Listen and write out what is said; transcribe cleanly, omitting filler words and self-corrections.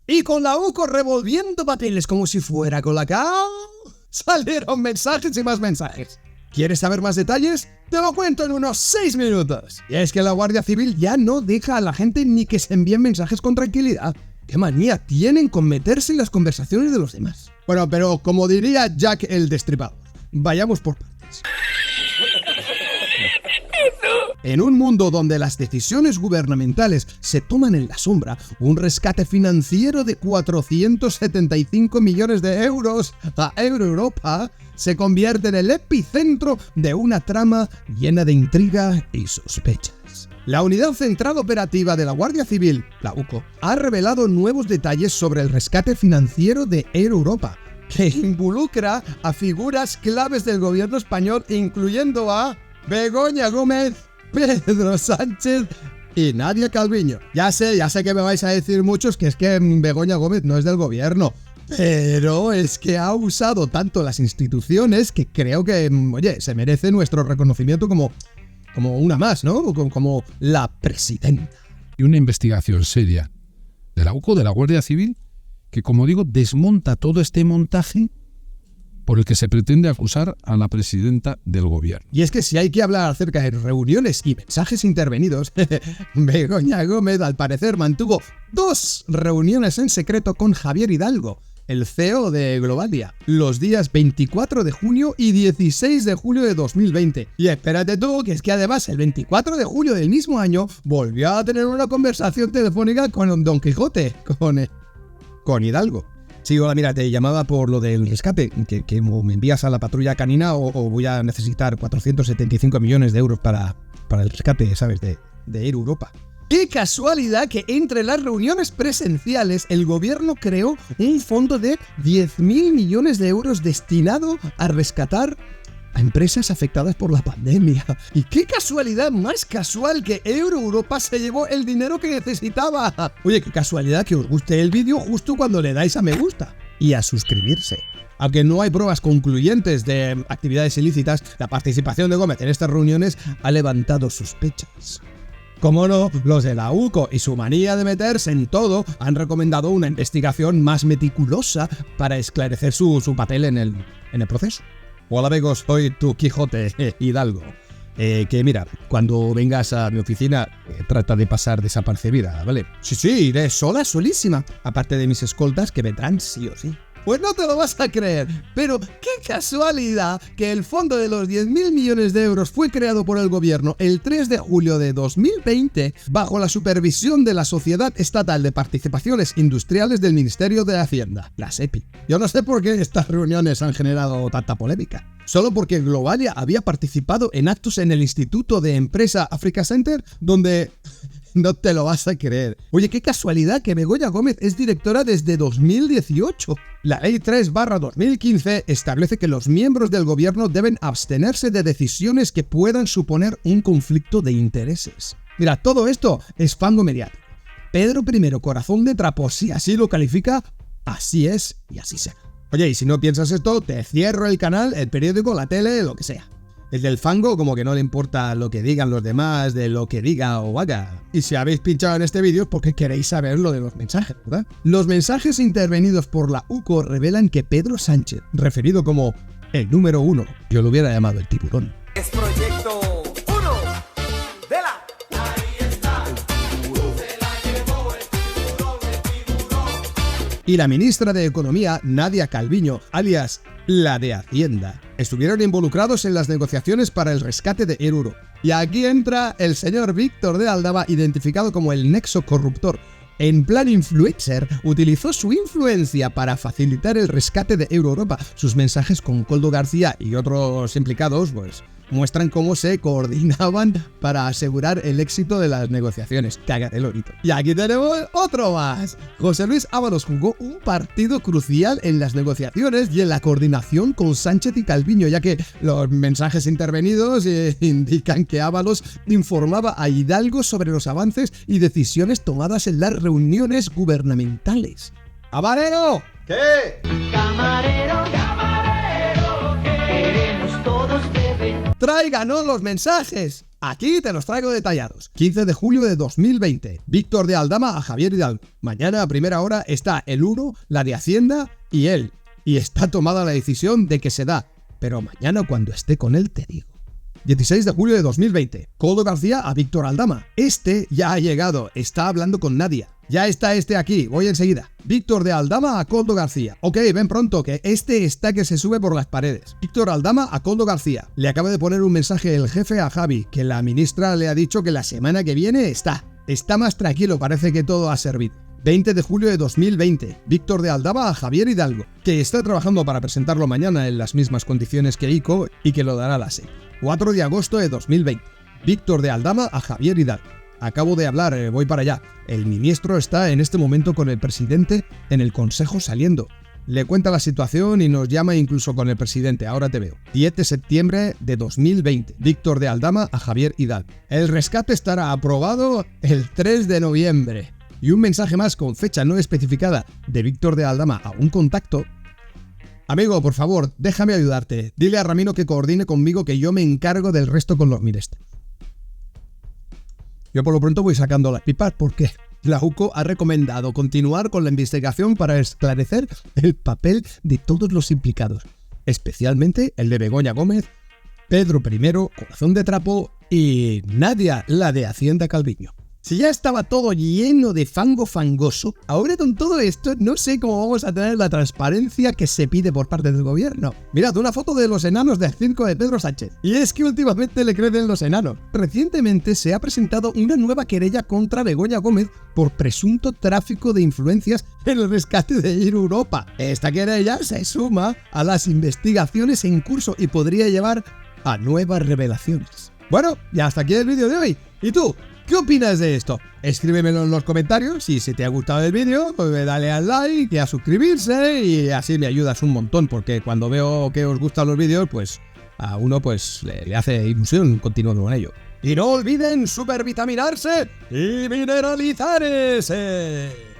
Y con la UCO revolviendo papeles como si fuera Colacao, salieron mensajes y más mensajes. ¿Quieres saber más detalles? Te lo cuento en unos 6 minutos. Y es que la Guardia Civil ya no deja a la gente ni que se envíen mensajes con tranquilidad. ¿Qué manía tienen con meterse en las conversaciones de los demás? Bueno, pero como diría Jack el Destripador, vayamos por partes. En un mundo donde las decisiones gubernamentales se toman en la sombra, un rescate financiero de 475 millones de euros a Europa se convierte en el epicentro de una trama llena de intriga y sospechas. La Unidad Central Operativa de la Guardia Civil, la UCO, ha revelado nuevos detalles sobre el rescate financiero de Air Europa, que involucra a figuras claves del gobierno español, incluyendo a Begoña Gómez, Pedro Sánchez y Nadia Calviño. Ya sé que me vais a decir muchos que es que Begoña Gómez no es del gobierno, pero es que ha usado tanto las instituciones que creo que, oye, se merece nuestro reconocimiento como una más, ¿no? Como la presidenta. Y una investigación seria de la UCO, de la Guardia Civil, que, como digo, desmonta todo este montaje por el que se pretende acusar a la presidenta del gobierno. Y es que si hay que hablar acerca de reuniones y mensajes intervenidos, Begoña Gómez al parecer mantuvo 2 reuniones en secreto con Javier Hidalgo, el CEO de Globalia, los días 24 de junio y 16 de julio de 2020. Y espérate tú, que es que además el 24 de julio del mismo año volvió a tener una conversación telefónica con Don Quijote, con Hidalgo. Sí, hola, mira, te llamaba por lo del rescate, que me envías a la patrulla canina o voy a necesitar 475 millones de euros para el rescate, ¿sabes?, de Air Europa. ¡Qué casualidad que entre las reuniones presenciales el gobierno creó un fondo de 10.000 millones de euros destinado a rescatar a empresas afectadas por la pandemia! Y qué casualidad más casual que Europa se llevó el dinero que necesitaba. Oye, qué casualidad que os guste el vídeo justo cuando le dais a me gusta y a suscribirse. Aunque no hay pruebas concluyentes de actividades ilícitas, la participación de Gómez en estas reuniones ha levantado sospechas. Como no, los de la UCO y su manía de meterse en todo han recomendado una investigación más meticulosa para esclarecer su papel en el proceso. Hola amigos, soy tu Quijote Hidalgo. Que mira, cuando vengas a mi oficina, trata de pasar desapercibida, ¿vale? Sí, iré solísima, aparte de mis escoltas que vendrán sí o sí. Pues no te lo vas a creer, pero qué casualidad que el fondo de los 10.000 millones de euros fue creado por el gobierno el 3 de julio de 2020 bajo la supervisión de la Sociedad Estatal de Participaciones Industriales del Ministerio de Hacienda, la SEPI. Yo no sé por qué estas reuniones han generado tanta polémica. Solo porque Globalia había participado en actos en el Instituto de Empresa Africa Center, donde... No te lo vas a creer. Oye, qué casualidad que Begoña Gómez es directora desde 2018. La Ley 3/2015 establece que los miembros del gobierno deben abstenerse de decisiones que puedan suponer un conflicto de intereses. Mira, todo esto es fango mediático. Pedro I, corazón de trapo, si así lo califica, así es y así será. Oye, y si no piensas esto, te cierro el canal, el periódico, la tele, lo que sea. El del fango como que no le importa lo que digan los demás de lo que diga o haga. Y si habéis pinchado en este vídeo es porque queréis saber lo de los mensajes, ¿verdad? Los mensajes intervenidos por la UCO revelan que Pedro Sánchez, referido como el número 1, yo lo hubiera llamado el tiburón. Es proyecto 1 de la... Ahí está. Se la llevó el tiburón. Y la ministra de Economía, Nadia Calviño, alias la de Hacienda, estuvieron involucrados en las negociaciones para el rescate de Air Europa. Y aquí entra el señor Víctor de Aldaba, identificado como el nexo corruptor. En plan influencer, utilizó su influencia para facilitar el rescate de Air Europa. Sus mensajes con Koldo García y otros implicados, pues, muestran cómo se coordinaban para asegurar el éxito de las negociaciones. Cágate, lorito. Y aquí tenemos otro más. José Luis Ábalos jugó un partido crucial en las negociaciones y en la coordinación con Sánchez y Calviño, ya que los mensajes intervenidos indican que Ábalos informaba a Hidalgo sobre los avances y decisiones tomadas en las reuniones gubernamentales. ¡Camarero! ¿Qué? Camarero, queremos todos beber. ¡Tráiganos los mensajes! Aquí te los traigo detallados. 15 de julio de 2020. Víctor de Aldama a Javier Hidalgo. Mañana a primera hora está el 1, la de Hacienda y él. Y está tomada la decisión de que se da. Pero mañana cuando esté con él te digo. 16 de julio de 2020. Koldo García a Víctor Aldama. Este ya ha llegado. Está hablando con Nadia. Ya está este aquí. Voy enseguida. Víctor de Aldama a Koldo García. Ok, ven pronto, que este está que se sube por las paredes. Víctor Aldama a Koldo García. Le acaba de poner un mensaje el jefe a Javi, que la ministra le ha dicho que la semana que viene está. Está más tranquilo, parece que todo ha servido. 20 de julio de 2020. Víctor de Aldama a Javier Hidalgo, que está trabajando para presentarlo mañana en las mismas condiciones que ICO y que lo dará la SEP. 4 de agosto de 2020. Víctor de Aldama a Javier Hidalgo. Acabo de hablar, voy para allá. El ministro está en este momento con el presidente en el consejo saliendo. Le cuenta la situación y nos llama incluso con el presidente. Ahora te veo. 10 de septiembre de 2020. Víctor de Aldama a Javier Hidalgo. El rescate estará aprobado el 3 de noviembre. Y un mensaje más con fecha no especificada de Víctor de Aldama a un contacto. Amigo, por favor, déjame ayudarte. Dile a Ramiro que coordine conmigo, que yo me encargo del resto con los ministros. Yo por lo pronto voy sacando las pipas porque la UCO ha recomendado continuar con la investigación para esclarecer el papel de todos los implicados, especialmente el de Begoña Gómez, Pedro I, Corazón de Trapo y Nadia, la de Hacienda Calviño. Si ya estaba todo lleno de fango fangoso, ahora con todo esto no sé cómo vamos a tener la transparencia que se pide por parte del gobierno. Mirad, una foto de los enanos del circo de Pedro Sánchez. Y es que últimamente le crecen los enanos. Recientemente se ha presentado una nueva querella contra Begoña Gómez por presunto tráfico de influencias en el rescate de Air Europa. Esta querella se suma a las investigaciones en curso y podría llevar a nuevas revelaciones. Bueno, y hasta aquí el vídeo de hoy. ¿Y tú? ¿Qué opinas de esto? Escríbemelo en los comentarios y si te ha gustado el vídeo, pues dale al like y a suscribirse y así me ayudas un montón, porque cuando veo que os gustan los vídeos, pues a uno pues le hace ilusión continuar con ello. Y no olviden supervitaminarse y mineralizarse.